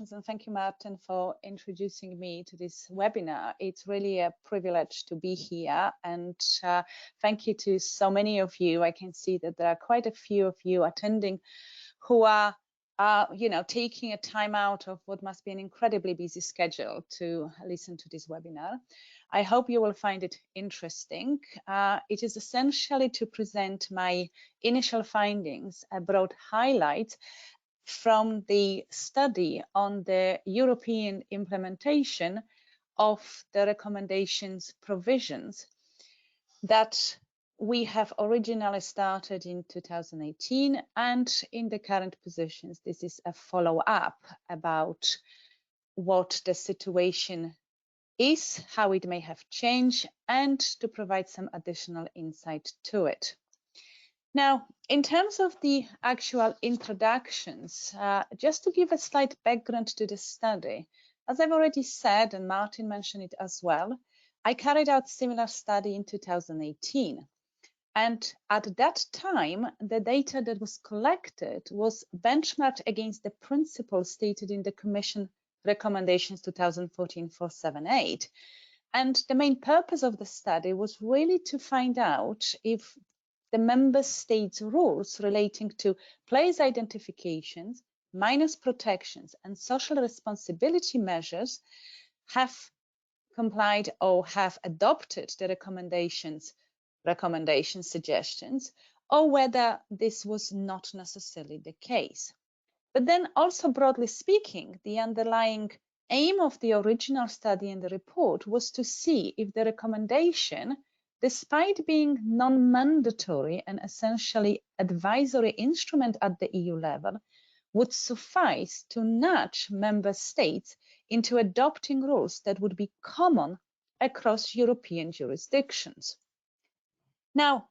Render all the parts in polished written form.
And thank you, Martin, for introducing me to this webinar. It's really a privilege to be here, and thank you to so many of you. I can see that there are quite a few of you attending who are taking a time out of what must be an incredibly busy schedule to listen to this webinar. I hope you will find it interesting. It is essentially to present my initial findings, a broad highlight from the study on the European implementation of the recommendations provisions that we have originally started in 2018, and in the current positions, this is a follow-up about what the situation is, how it may have changed, and to provide some additional insight to it. Now, in terms of the actual introductions, just to give a slight background to the study, as I've already said, and Martin mentioned it as well, I carried out similar study in 2018. And at that time, the data that was collected was benchmarked against the principles stated in the Commission recommendations 2014-478. And the main purpose of the study was really to find out if the member states' rules relating to place identifications, minors protections, and social responsibility measures have complied or have adopted the recommendation suggestions, or whether this was not necessarily the case. But then also, broadly speaking, the underlying aim of the original study and the report was to see if the recommendation, despite being non-mandatory and essentially advisory instrument at the EU level, would suffice to nudge member states into adopting rules that would be common across European jurisdictions. Now,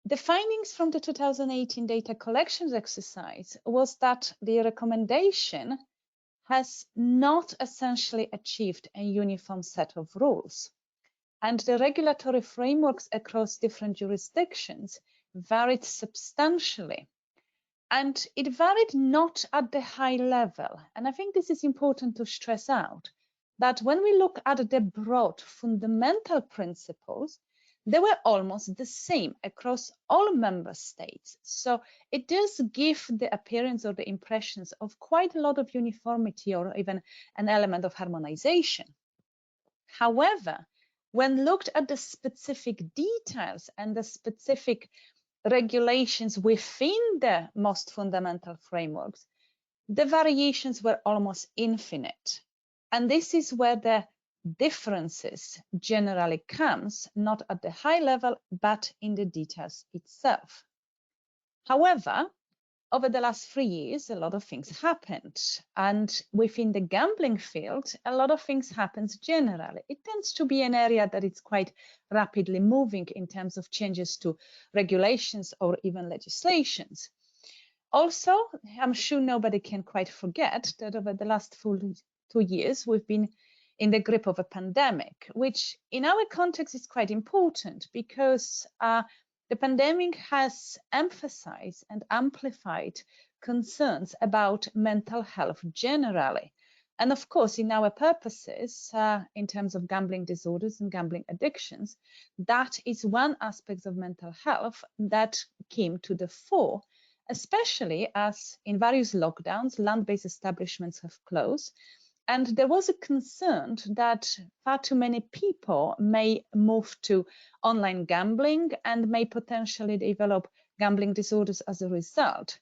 the findings from the 2018 data collections exercise was that the recommendation has not essentially achieved a uniform set of rules, and the regulatory frameworks across different jurisdictions varied substantially. And it varied not at the high level. And I think this is important to stress out, that when we look at the broad fundamental principles, they were almost the same across all member states. So it does give the appearance or the impressions of quite a lot of uniformity or even an element of harmonization. However, when looked at the specific details and the specific regulations within the most fundamental frameworks, the variations were almost infinite. And this is where the differences generally comes, not at the high level, but in the details itself. However, over the last 3 years, a lot of things happened. And within the gambling field, a lot of things happens generally. It tends to be an area that is quite rapidly moving in terms of changes to regulations or even legislations. Also, I'm sure nobody can quite forget that over the last full 2 years, we've been in the grip of a pandemic, which in our context is quite important because the pandemic has emphasized and amplified concerns about mental health generally. And of course, in our purposes, in terms of gambling disorders and gambling addictions, that is one aspect of mental health that came to the fore, especially as in various lockdowns, land-based establishments have closed. And there was a concern that far too many people may move to online gambling and may potentially develop gambling disorders as a result.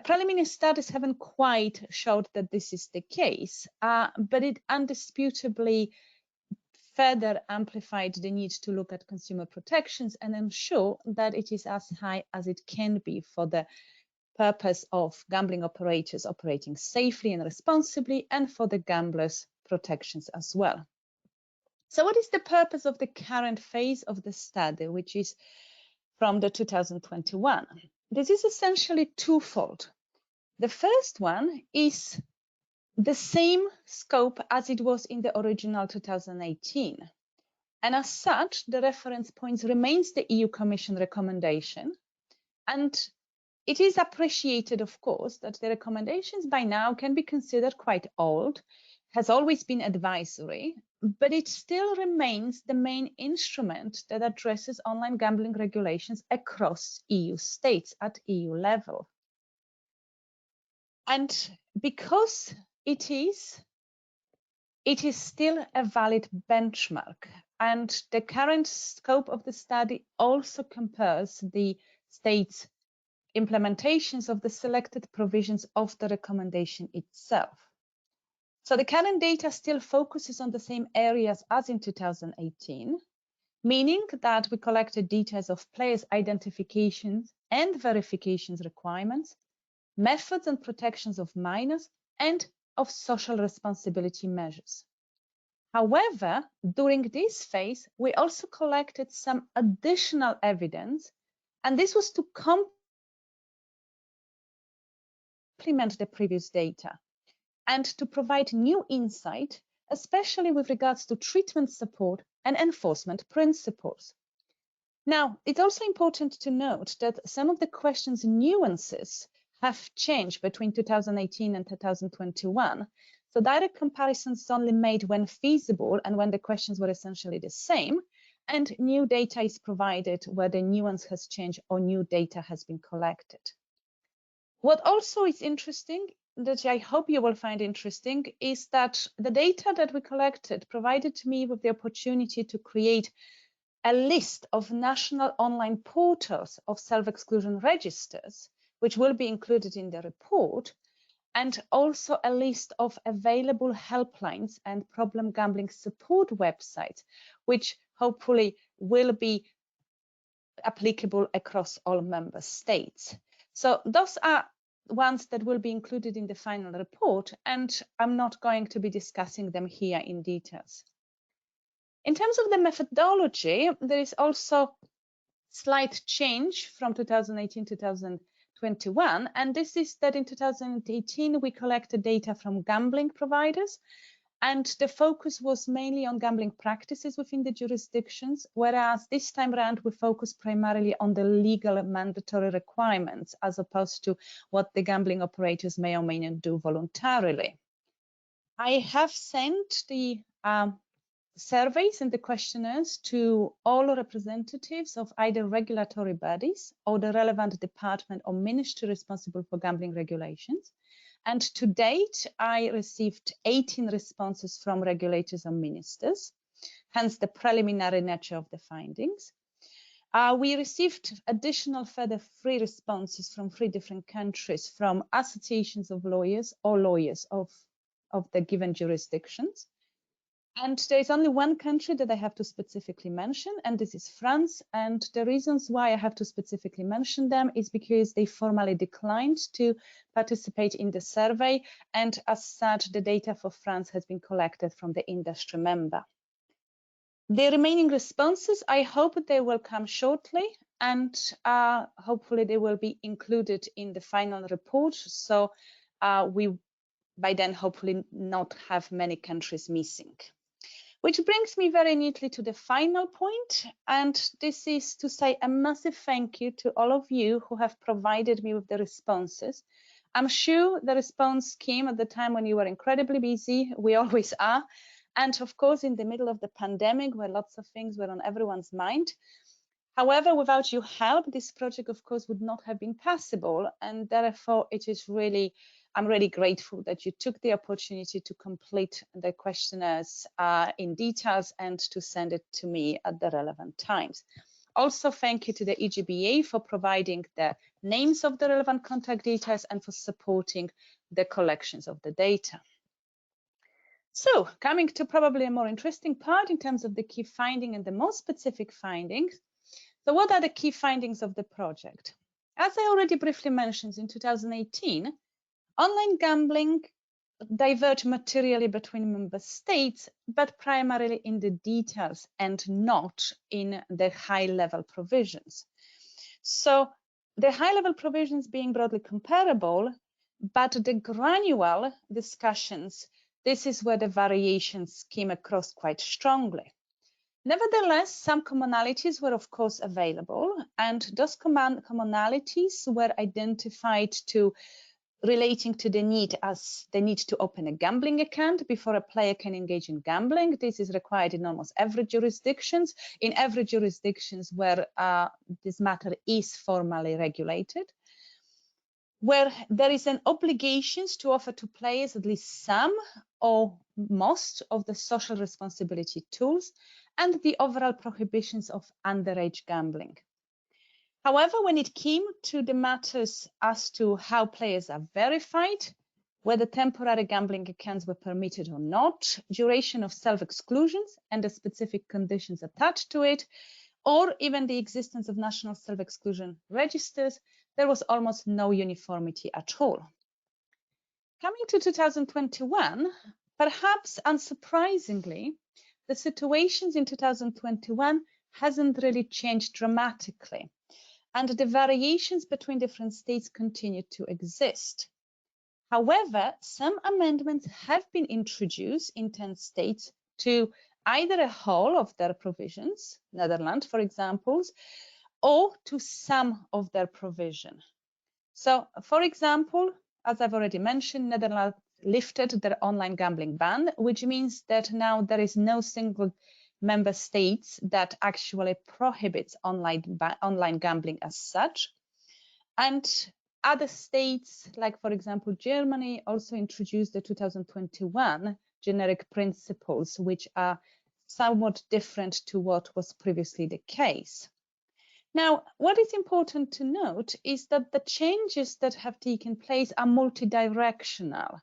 Preliminary studies haven't quite showed that this is the case, but it undisputably further amplified the need to look at consumer protections and ensure that it is as high as it can be for the purpose of gambling operators operating safely and responsibly, and for the gamblers' protections as well. So what is the purpose of the current phase of the study, which is from the 2021? This is essentially twofold. The first one is the same scope as it was in the original 2018. And as such, the reference points remains the EU Commission recommendation, and It is appreciated, of course, that the recommendations by now can be considered quite old, has always been advisory, but it still remains the main instrument that addresses online gambling regulations across EU states at EU level. And because it is still a valid benchmark, and the current scope of the study also compares the states' implementations of the selected provisions of the recommendation itself. So the current data still focuses on the same areas as in 2018, meaning that we collected details of players' identifications and verifications requirements, methods and protections of minors, and of social responsibility measures. However, during this phase, we also collected some additional evidence, and this was to complement the previous data and to provide new insight, especially with regards to treatment support and enforcement principles. Now, it's also important to note that some of the questions' nuances have changed between 2018 and 2021. So direct comparisons only made when feasible and when the questions were essentially the same, and new data is provided where the nuance has changed or new data has been collected. What also is interesting, that I hope you will find interesting, is that the data that we collected provided me with the opportunity to create a list of national online portals of self-exclusion registers, which will be included in the report, and also a list of available helplines and problem gambling support websites, which hopefully will be applicable across all member states. So those are ones that will be included in the final report, and I'm not going to be discussing them here in details. In terms of the methodology, there is also slight change from 2018 to 2021, and this is that in 2018 we collected data from gambling providers, and the focus was mainly on gambling practices within the jurisdictions, whereas this time around we focus primarily on the legal mandatory requirements as opposed to what the gambling operators may or may not do voluntarily. I have sent the surveys and the questionnaires to all representatives of either regulatory bodies or the relevant department or ministry responsible for gambling regulations. And to date, I received 18 responses from regulators and ministers, hence the preliminary nature of the findings. We received additional further 3 responses from 3 different countries, from associations of lawyers or lawyers of the given jurisdictions. And there is only one country that I have to specifically mention, and this is France. And the reasons why I have to specifically mention them is because they formally declined to participate in the survey. And as such, the data for France has been collected from the industry member. The remaining responses, I hope they will come shortly, and hopefully they will be included in the final report. So we, by then, hopefully not have many countries missing. Which brings me very neatly to the final point, and this is to say a massive thank you to all of you who have provided me with the responses. I'm sure the response came at the time when you were incredibly busy. We always are. And of course, in the middle of the pandemic, where lots of things were on everyone's mind. However, without your help, this project, of course, would not have been possible. And therefore, I'm really grateful that you took the opportunity to complete the questionnaires in details and to send it to me at the relevant times. Also, thank you to the EGBA for providing the names of the relevant contact details and for supporting the collections of the data. So, coming to probably a more interesting part in terms of the key finding and the more specific findings. So what are the key findings of the project? As I already briefly mentioned, in 2018, online gambling diverged materially between member states, but primarily in the details and not in the high-level provisions. So the high-level provisions being broadly comparable, but the granular discussions, this is where the variations came across quite strongly. Nevertheless, some commonalities were of course available, and those commonalities were identified to relating to the need to open a gambling account before a player can engage in gambling. This is required in almost every jurisdictions, where this matter is formally regulated, where there is an obligation to offer to players at least some or most of the social responsibility tools, and the overall prohibitions of underage gambling. However, when it came to the matters as to how players are verified, whether temporary gambling accounts were permitted or not, duration of self-exclusions and the specific conditions attached to it, or even the existence of national self-exclusion registers, there was almost no uniformity at all. Coming to 2021, perhaps unsurprisingly, the situations in 2021 hasn't really changed dramatically, and the variations between different states continue to exist. However, some amendments have been introduced in 10 states to either a whole of their provisions, Netherlands, for example, or to some of their provision. So, for example, as I've already mentioned, Netherlands lifted their online gambling ban, which means that now there is no single member states that actually prohibits online gambling as such. And other states, like for example, Germany, also introduced the 2021 generic principles, which are somewhat different to what was previously the case. Now, what is important to note is that the changes that have taken place are multidirectional.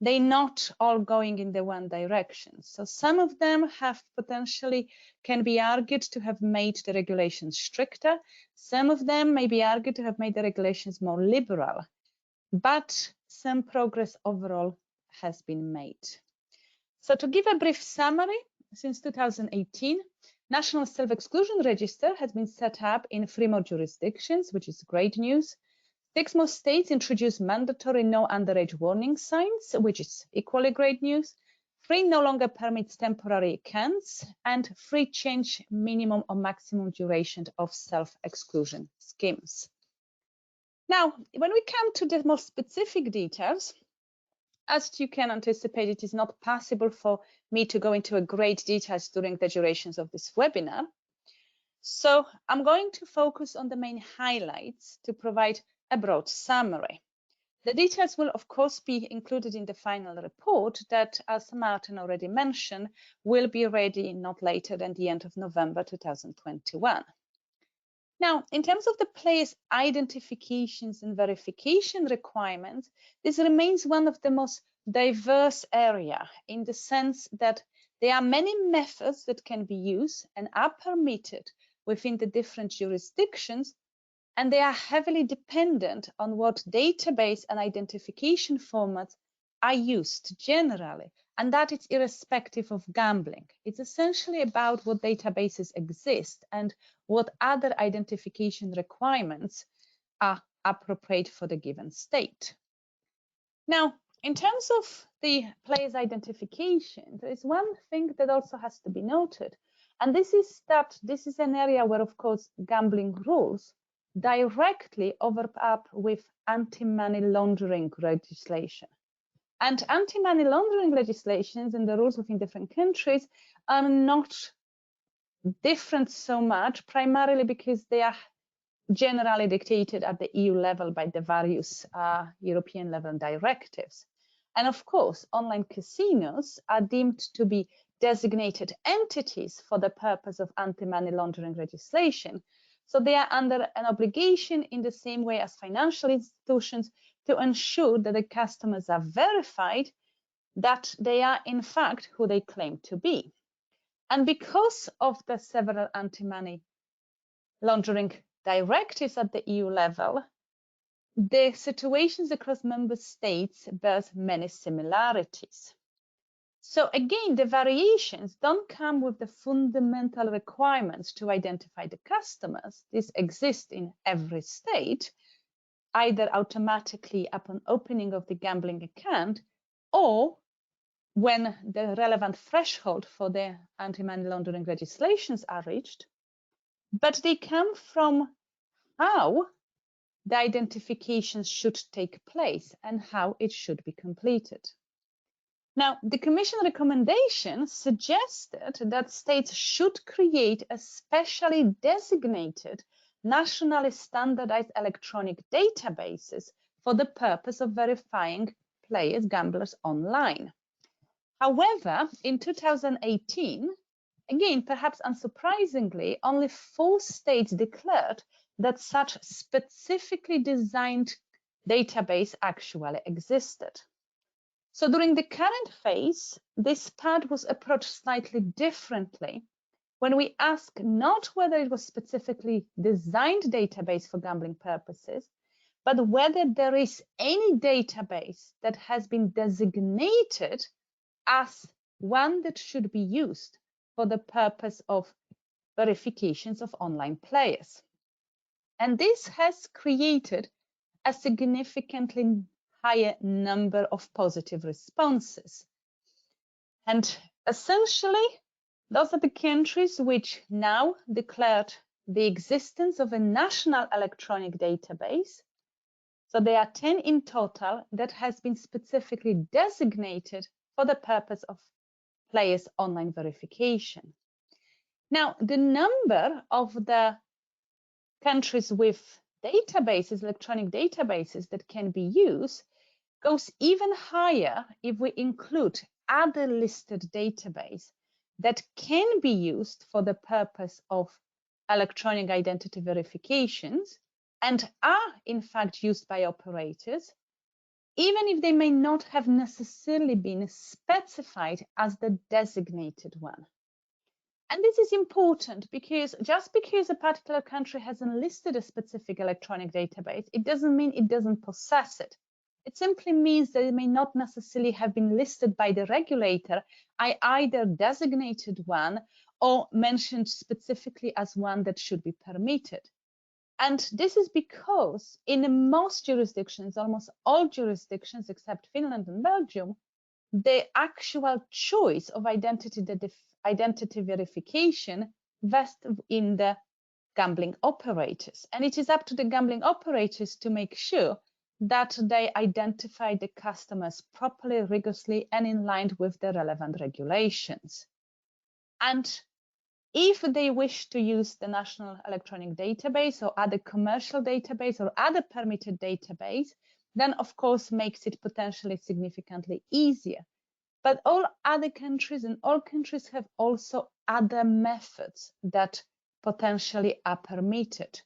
They're not all going in the one direction. So some of them have potentially can be argued to have made the regulations stricter. Some of them may be argued to have made the regulations more liberal, but some progress overall has been made. So to give a brief summary, since 2018, National Self-Exclusion Register has been set up in 3 more jurisdictions, which is great news. 6 more states introduced mandatory no underage warning signs, which is equally great news. 3 no longer permits temporary accounts, and 3 change minimum or maximum duration of self-exclusion schemes. Now, when we come to the more specific details, as you can anticipate, it is not possible for me to go into great details during the durations of this webinar. So I'm going to focus on the main highlights to provide a broad summary. The details will of course be included in the final report that, as Martin already mentioned, will be ready not later than the end of November 2021. Now, in terms of the players' identifications and verification requirements, this remains one of the most diverse areas in the sense that there are many methods that can be used and are permitted within the different jurisdictions, and they are heavily dependent on what database and identification formats are used generally, and that is irrespective of gambling. It's essentially about what databases exist and what other identification requirements are appropriate for the given state. Now, in terms of the player's identification, there is one thing that also has to be noted, and this is that this is an area where, of course, gambling rules directly overlap with anti-money laundering legislation. And anti-money laundering legislations and the rules within different countries are not different so much, primarily because they are generally dictated at the EU level by the various European level directives. And of course, online casinos are deemed to be designated entities for the purpose of anti-money laundering legislation. So they are under an obligation in the same way as financial institutions to ensure that the customers are verified that they are in fact who they claim to be. And because of the several anti-money laundering directives at the EU level, the situations across member states bear many similarities. So again, the variations don't come with the fundamental requirements to identify the customers. This exists in every state, either automatically upon opening of the gambling account or when the relevant threshold for the anti-money laundering legislations are reached, but they come from how the identification should take place and how it should be completed. Now, the Commission recommendation suggested that states should create a specially designated nationally standardized electronic databases for the purpose of verifying players, gamblers online. However, in 2018, again, perhaps unsurprisingly, only 4 states declared that such specifically designed database actually existed. So during the current phase, this part was approached slightly differently when we ask not whether it was specifically designed database for gambling purposes, but whether there is any database that has been designated as one that should be used for the purpose of verifications of online players. And this has created a significantly higher number of positive responses. And essentially, those are the countries which now declared the existence of a national electronic database. So there are 10 in total that has been specifically designated for the purpose of players' online verification. Now, the number of the countries with databases, electronic databases that can be used goes even higher if we include other listed databases that can be used for the purpose of electronic identity verifications and are in fact used by operators, even if they may not have necessarily been specified as the designated one. And this is important because just because a particular country hasn't listed a specific electronic database, it doesn't mean it doesn't possess it. It simply means that it may not necessarily have been listed by the regulator, either designated one or mentioned specifically as one that should be permitted. And this is because in most jurisdictions, almost all jurisdictions except Finland and Belgium, the actual choice of identity verification vests in the gambling operators. And it is up to the gambling operators to make sure that they identify the customers properly, rigorously, and in line with the relevant regulations. And if they wish to use the National Electronic Database or other commercial database or other permitted database, then of course makes it potentially significantly easier. But all other countries and all countries have also other methods that potentially are permitted.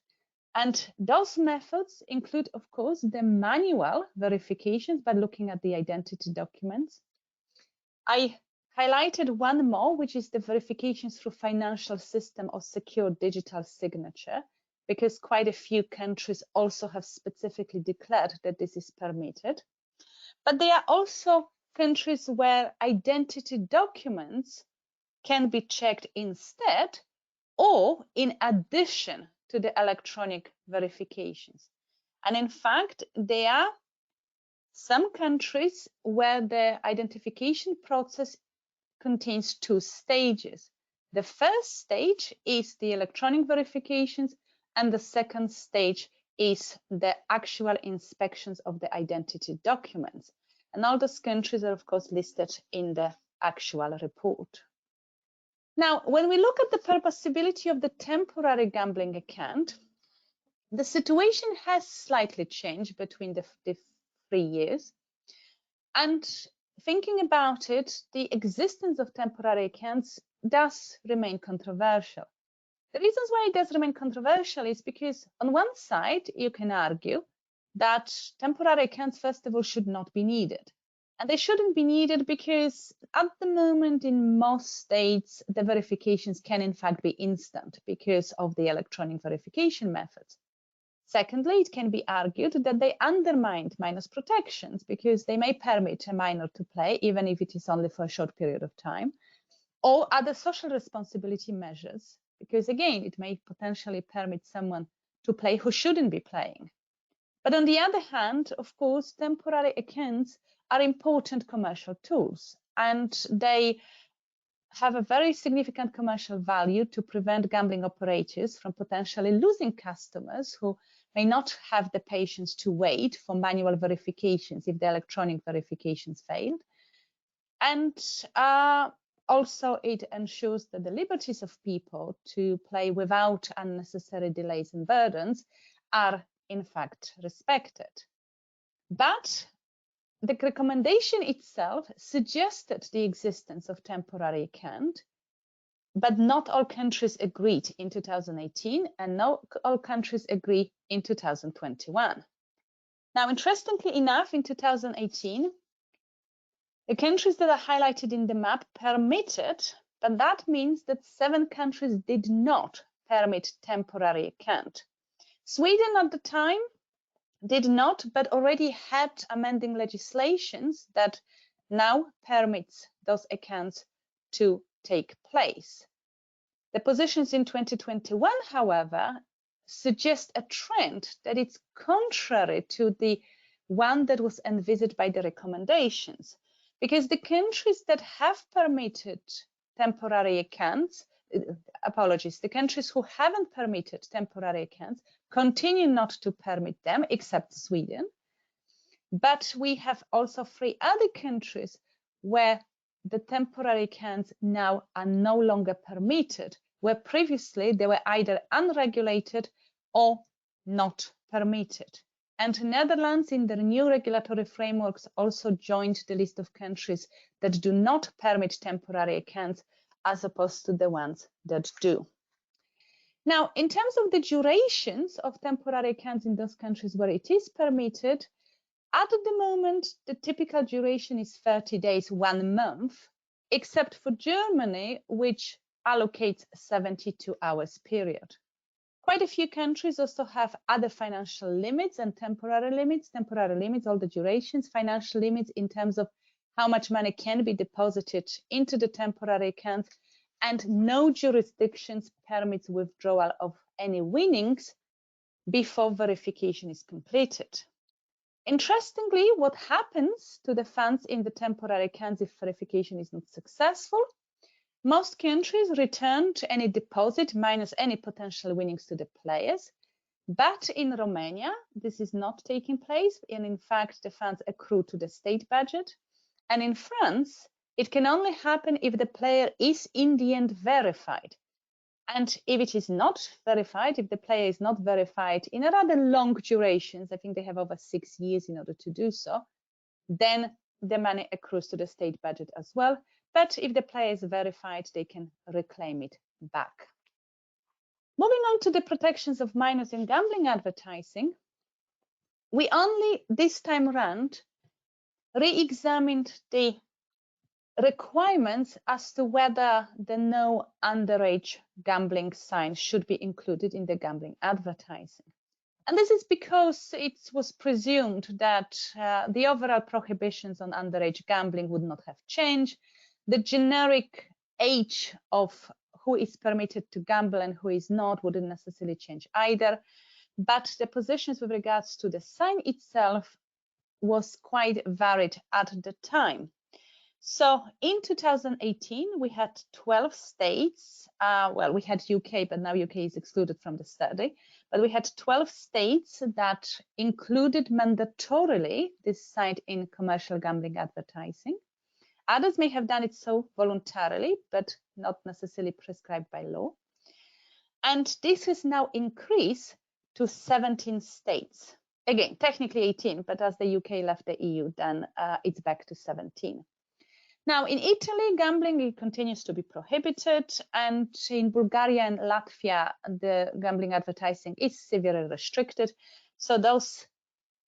And those methods include, of course, the manual verifications by looking at the identity documents. I highlighted one more, which is the verifications through financial system or secure digital signature, because quite a few countries also have specifically declared that this is permitted. But there are also countries where identity documents can be checked instead or in addition to the electronic verifications. And in fact, there are some countries where the identification process contains 2 stages. The first stage is the electronic verifications, and the second stage is the actual inspections of the identity documents. And all those countries are, of course, listed in the actual report. Now, when we look at the purposability of the temporary gambling account, the situation has slightly changed between the 3 years. And thinking about it, the existence of temporary accounts does remain controversial. The reasons why it does remain controversial is because on one side, you can argue that temporary accounts, first of all, should not be needed. And they shouldn't be needed because at the moment in most states, the verifications can in fact be instant because of the electronic verification methods. Secondly, it can be argued that they undermine minors' protections because they may permit a minor to play, even if it is only for a short period of time, or other social responsibility measures, because again, it may potentially permit someone to play who shouldn't be playing. But on the other hand, of course, temporary accounts are important commercial tools. and they have a very significant commercial value to prevent gambling operators from potentially losing customers who may not have the patience to wait for manual verifications if the electronic verifications failed. And also it ensures that the liberties of people to play without unnecessary delays and burdens are in fact respected. But the recommendation itself suggested the existence of temporary account, but not all countries agreed in 2018, and not all countries agree in 2021. Now, interestingly enough, in 2018, the countries that are highlighted in the map permitted, but that means that 7 countries did not permit temporary account. Sweden at the time did not, but already had amending legislations that now permits those accounts to take place. The positions in 2021, however, suggest a trend that it's contrary to the one that was envisaged by the recommendations, because the countries that have permitted temporary accounts, the countries who haven't permitted temporary accounts continue not to permit them, except Sweden. But we have also 3 other countries where the temporary accounts now are no longer permitted, where previously they were either unregulated or not permitted. And Netherlands, in their new regulatory frameworks, also joined the list of countries that do not permit temporary accounts, as opposed to the ones that do. Now, in terms of the durations of temporary accounts in those countries where it is permitted, at the moment, the typical duration is 30 days, 1 month, except for Germany, which allocates 72 hours period. Quite a few countries also have other financial limits and temporary limits, all the durations, financial limits in terms of how much money can be deposited into the temporary account, and no jurisdictions permits withdrawal of any winnings before verification is completed. Interestingly, what happens to the funds in the temporary accounts if verification is not successful? Most countries return to any deposit minus any potential winnings to the players. But in Romania, this is not taking place, and in fact, the funds accrue to the state budget. And in France, it can only happen if the player is in the end verified. And if it is not verified, if the player is not verified in a rather long durations, I think they have over 6 years in order to do so, then the money accrues to the state budget as well. But if the player is verified, they can reclaim it back. Moving on to the protections of minors in gambling advertising, we only this time around re-examined the requirements as to whether the no underage gambling sign should be included in the gambling advertising. And this is because it was presumed that the overall prohibitions on underage gambling would not have changed. The generic age of who is permitted to gamble and who is not wouldn't necessarily change either. But the positions with regards to the sign itself was quite varied at the time. So in 2018, we had 12 states. Well, we had UK, but now UK is excluded from the study. But we had 12 states that included mandatorily this sign in commercial gambling advertising. Others may have done it so voluntarily, but not necessarily prescribed by law. And this has now increased to 17 states. Again, technically 18, but as the UK left the EU, then it's back to 17. Now, in Italy, gambling continues to be prohibited, and in Bulgaria and Latvia, the gambling advertising is severely restricted. So those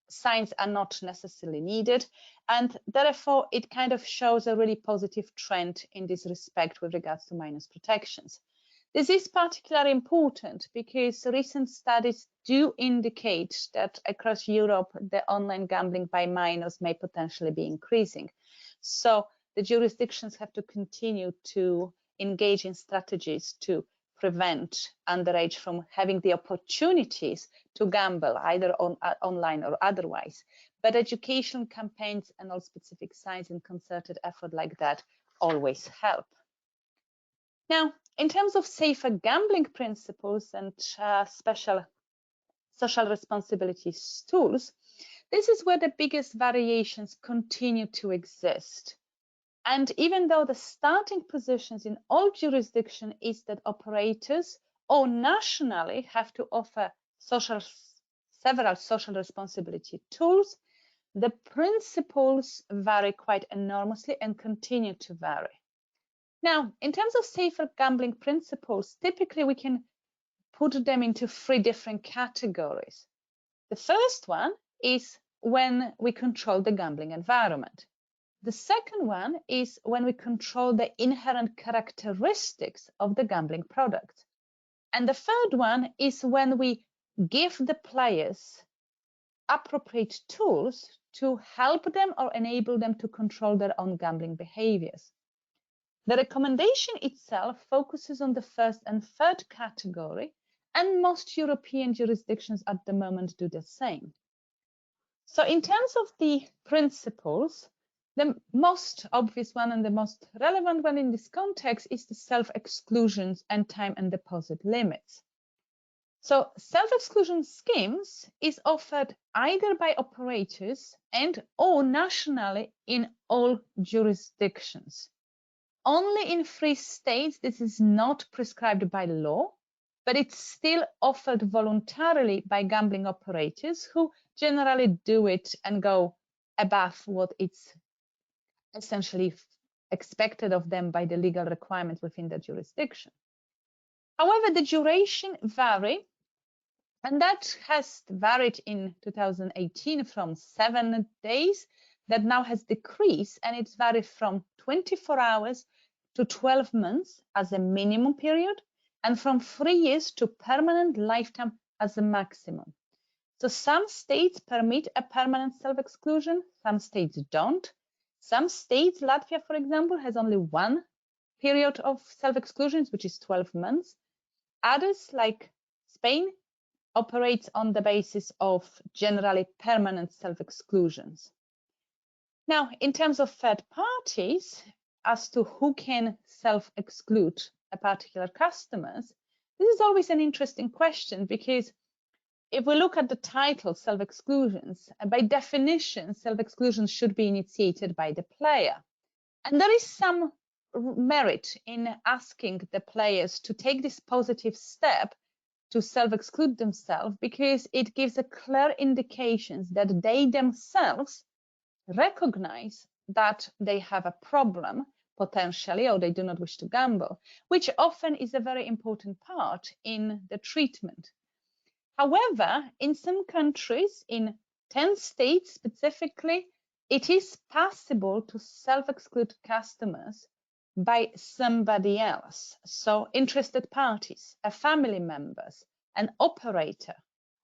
signs are not necessarily needed, and therefore it kind of shows a really positive trend in this respect with regards to minors protections. This is particularly important because recent studies do indicate that across Europe, the online gambling by minors may potentially be increasing. So the jurisdictions have to continue to engage in strategies to prevent underage from having the opportunities to gamble either online or otherwise. but education campaigns and all specific signs and concerted effort like that always help. Now, in terms of safer gambling principles and special social responsibilities tools, this is where the biggest variations continue to exist. And even though the starting positions in all jurisdictions is that operators or nationally have to offer several social responsibility tools, the principles vary quite enormously and continue to vary. Now, in terms of safer gambling principles, typically we can put them into three different categories. The first one is when we control the gambling environment. The second one is when we control the inherent characteristics of the gambling product. And the third one is when we give the players appropriate tools to help them or enable them to control their own gambling behaviors. The recommendation itself focuses on the first and third category, and most European jurisdictions at the moment do the same. So in terms of the principles, the most obvious one and the most relevant one in this context is the self-exclusions and time and deposit limits. So self-exclusion schemes is offered either by operators and or nationally in all jurisdictions. Only in 3 states this is not prescribed by law, but it's still offered voluntarily by gambling operators who generally do it and go above what it's essentially expected of them by the legal requirements within the jurisdiction. However, the duration vary, and that has varied in 2018 from 7 days, that now has decreased, and it's varied from 24 hours to 12 months as a minimum period, and from 3 years to permanent lifetime as a maximum. So some states permit a permanent self-exclusion, some states don't. Some states, Latvia, for example, has only 1 period of self-exclusions, which is 12 months. Others, like Spain, operates on the basis of generally permanent self-exclusions. Now, in terms of third parties, as to who can self-exclude a particular customers, this is always an interesting question, because if we look at the title, self-exclusions, by definition, self-exclusions should be initiated by the player. And there is some merit in asking the players to take this positive step to self-exclude themselves, because it gives a clear indication that they themselves recognize that they have a problem potentially, or they do not wish to gamble, which often is a very important part in the treatment. However, in some countries, in 10 states specifically, it is possible to self-exclude customers by somebody else. So interested parties, a family members, an operator,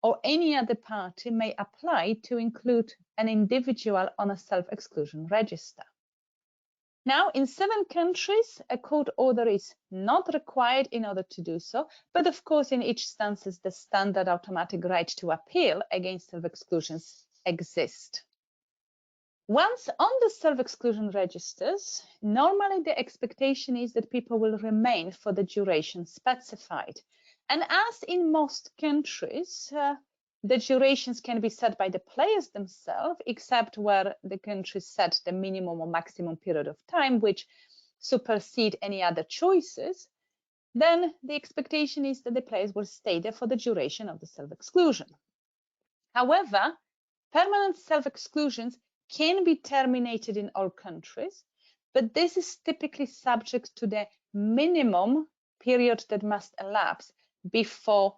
or any other party may apply to include an individual on a self-exclusion register. Now, in 7 countries, a court order is not required in order to do so, but of course, in each instance, the standard automatic right to appeal against self-exclusions exists. Once on the self-exclusion registers, normally the expectation is that people will remain for the duration specified. And as in most countries, the durations can be set by the players themselves, except where the countries set the minimum or maximum period of time, which supersede any other choices. Then the expectation is that the players will stay there for the duration of the self-exclusion. However, permanent self-exclusions can be terminated in all countries, but this is typically subject to the minimum period that must elapse before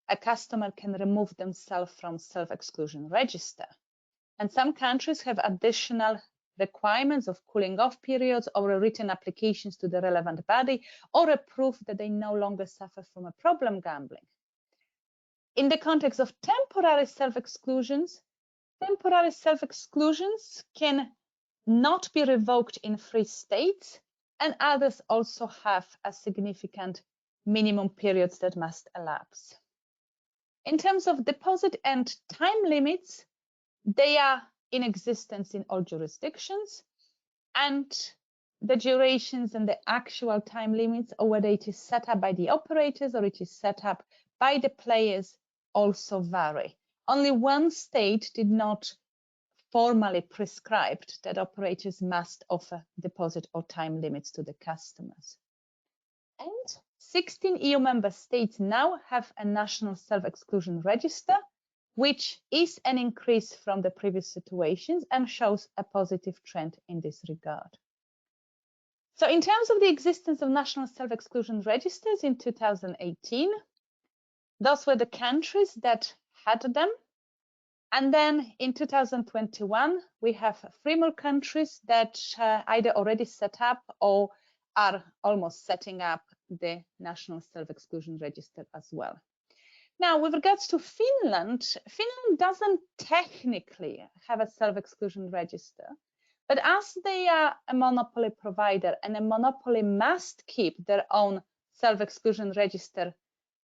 a customer can remove themselves from self-exclusion register. And some countries have additional requirements of cooling off periods or written applications to the relevant body, or a proof that they no longer suffer from a problem gambling. In the context of temporary self-exclusions can not be revoked in 3 states, and others also have a significant minimum periods that must elapse. In terms of deposit and time limits, they are in existence in all jurisdictions, and the durations and the actual time limits, or whether it is set up by the operators or it is set up by the players, also vary. Only one state did not formally prescribe that operators must offer deposit or time limits to the customers. And 16 EU member states now have a national self-exclusion register, which is an increase from the previous situations and shows a positive trend in this regard. So in terms of the existence of national self-exclusion registers in 2018, those were the countries that had them. And then in 2021, we have 3 more countries that either already set up or are almost setting up the national self-exclusion register as well. Now, with regards to Finland, Finland doesn't technically have a self-exclusion register, but as they are a monopoly provider and a monopoly must keep their own self-exclusion register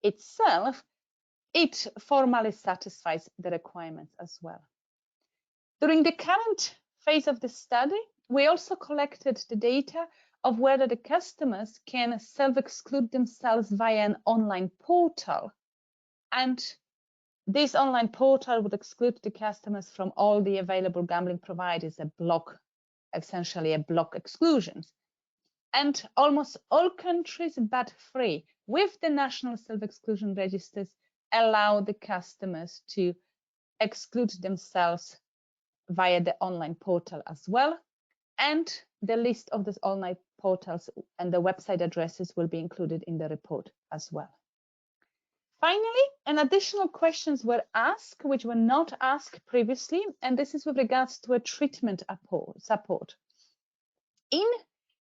itself, it formally satisfies the requirements as well. During the current phase of the study, we also collected the data of whether the customers can self-exclude themselves via an online portal. And this online portal would exclude the customers from all the available gambling providers, essentially a block exclusions. And almost all countries but 3 with the national self-exclusion registers allow the customers to exclude themselves via the online portal as well. And the list of these online portals and the website addresses will be included in the report as well. Finally, an additional questions were asked, which were not asked previously, and this is with regards to a treatment support. In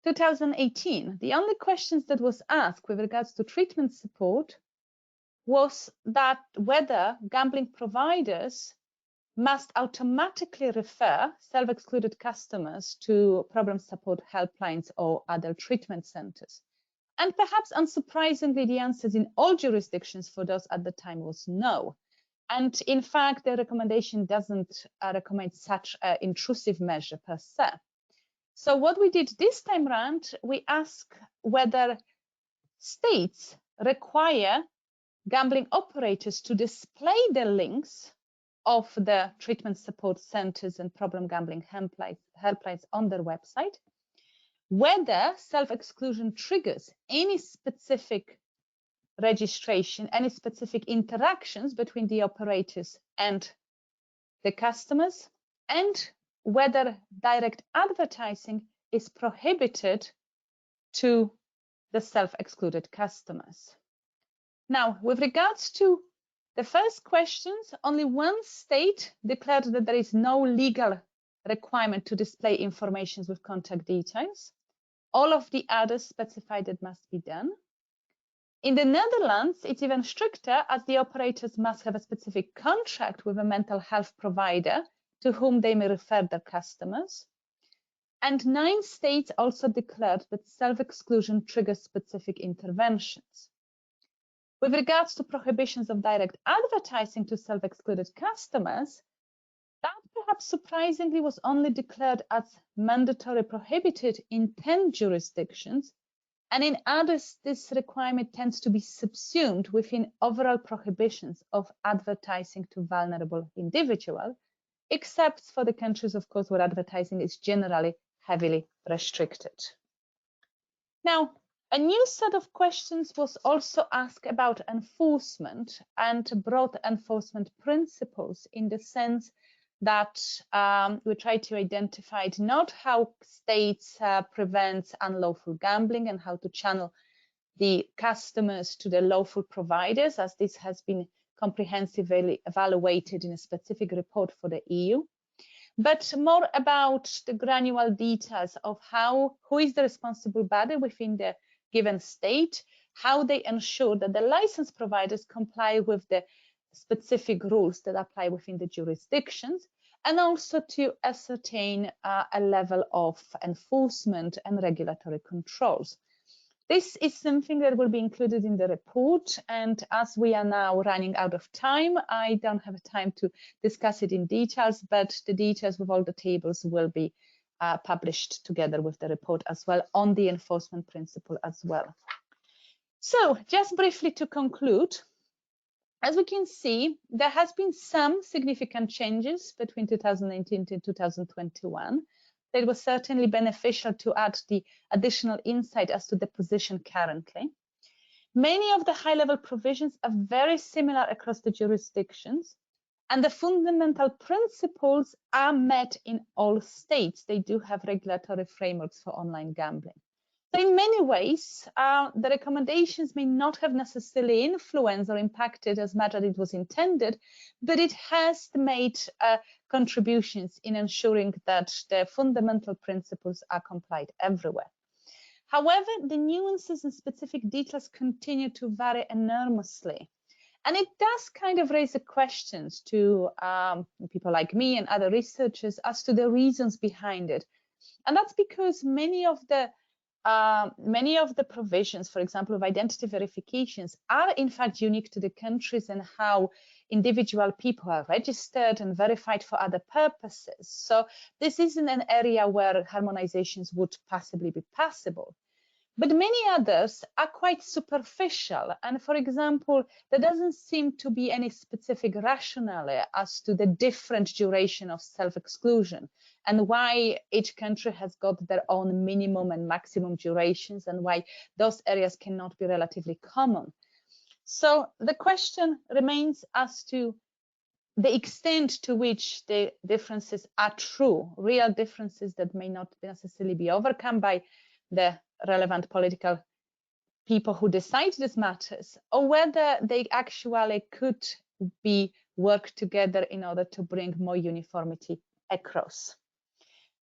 2018, the only questions that was asked with regards to treatment support was that whether gambling providers must automatically refer self-excluded customers to problem support helplines or other treatment centers. And perhaps unsurprisingly, the answers in all jurisdictions for those at the time was no. And in fact, the recommendation doesn't recommend such an intrusive measure per se. So what we did this time around, we asked whether states require gambling operators to display the links of the treatment support centers and problem gambling helplines on their website, whether self-exclusion triggers any specific registration, any specific interactions between the operators and the customers, and whether direct advertising is prohibited to the self-excluded customers. Now, with regards to the first questions, only one state declared that there is no legal requirement to display information with contact details. All of the others specified that must be done. In the Netherlands, it's even stricter, as the operators must have a specific contract with a mental health provider to whom they may refer their customers. And 9 states also declared that self-exclusion triggers specific interventions. With regards to prohibitions of direct advertising to self-excluded customers, that perhaps surprisingly was only declared as mandatory prohibited in 10 jurisdictions, and in others this requirement tends to be subsumed within overall prohibitions of advertising to vulnerable individuals, except for the countries, of course, where advertising is generally heavily restricted. Now, a new set of questions was also asked about enforcement and broad enforcement principles, in the sense that we try to identify not how states prevent unlawful gambling and how to channel the customers to the lawful providers, as this has been comprehensively evaluated in a specific report for the EU, but more about the granular details of who is the responsible body within the given state, how they ensure that the license providers comply with the specific rules that apply within the jurisdictions, and also to ascertain a level of enforcement and regulatory controls. This is something that will be included in the report, and as we are now running out of time, I don't have time to discuss it in details, but the details with all the tables will be published together with the report as well on the enforcement principle as well. So just briefly to conclude, as we can see, there has been some significant changes between 2019 to 2021. It was certainly beneficial to add the additional insight as to the position currently. Many of the high-level provisions are very similar across the jurisdictions, and the fundamental principles are met in all states. They do have regulatory frameworks for online gambling. So in many ways, the recommendations may not have necessarily influenced or impacted as much as it was intended, but it has made contributions in ensuring that the fundamental principles are complied everywhere. However, the nuances and specific details continue to vary enormously. And it does kind of raise the questions to people like me and other researchers as to the reasons behind it. And that's because many of the provisions, for example, of identity verifications, are in fact unique to the countries and how individual people are registered and verified for other purposes. So this isn't an area where harmonizations would possibly be possible. But many others are quite superficial. And for example, there doesn't seem to be any specific rationale as to the different duration of self-exclusion and why each country has got their own minimum and maximum durations and why those areas cannot be relatively common. So the question remains as to the extent to which the differences are true, real differences that may not necessarily be overcome by the relevant political people who decide these matters, or whether they actually could be worked together in order to bring more uniformity across.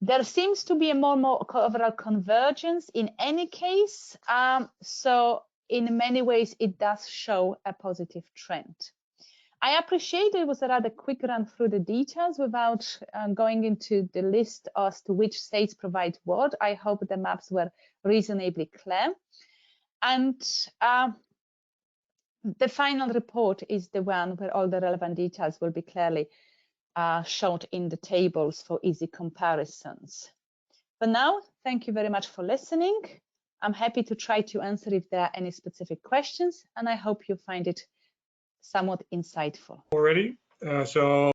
There seems to be a more overall convergence in any case, so in many ways it does show a positive trend. I appreciate it was a rather quick run through the details without going into the list as to which states provide what. I hope the maps were reasonably clear. And the final report is the one where all the relevant details will be clearly shown in the tables for easy comparisons. For now, thank you very much for listening. I'm happy to try to answer if there are any specific questions, and I hope you find it somewhat insightful. Already, so